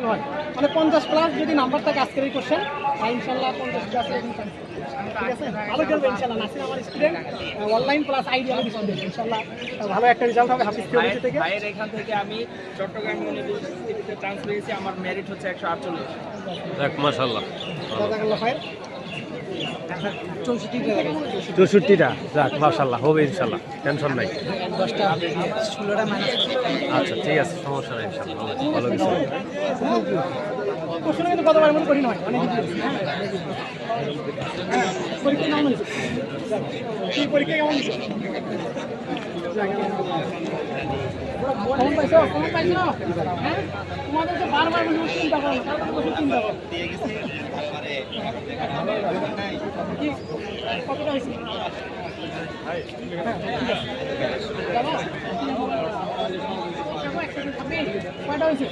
হয় মানে 50 প্লাস যদি নাম্বার থাকে আজকের এই কোশ্চেন ইনশাআল্লাহ 50 প্লাস ঠিক আছে ভালো করবে ইনশাআল্লাহ নাসির আমার student online plus ideal student ইনশাআল্লাহ ভালো একটা রেজাল্ট হবে হাফিজ থিওরি থেকে ভাইয়ের এখান থেকে আমি চট্টগ্রাম ইউনিভার্সিটিতে চান্স পেয়েছি আমার মেরিট হচ্ছে 148 যাক মাশাআল্লাহ জাযাকাল্লাহ খায়ের 64টা যাক মাশাআল্লাহ হবে ইনশাআল্লাহ টেনশন নাই 10টা 16টা মাইনাস আচ্ছা ঠিক আছে সমস্যা নাই ইনশাআল্লাহ ভালো কিছু কোশ্চেন কিন্তু কতবার মনে করি নয় অনেক পরীক্ষা কেমন হয়েছে কি পরীক্ষা কেমন হয়েছে কেমন পাইছো হ্যাঁ তোমাদের তো বারবার মনে চিন্তা করো না কারণ বসে চিন্তা করো কতটা হয়েছে কয়টা হয়েছে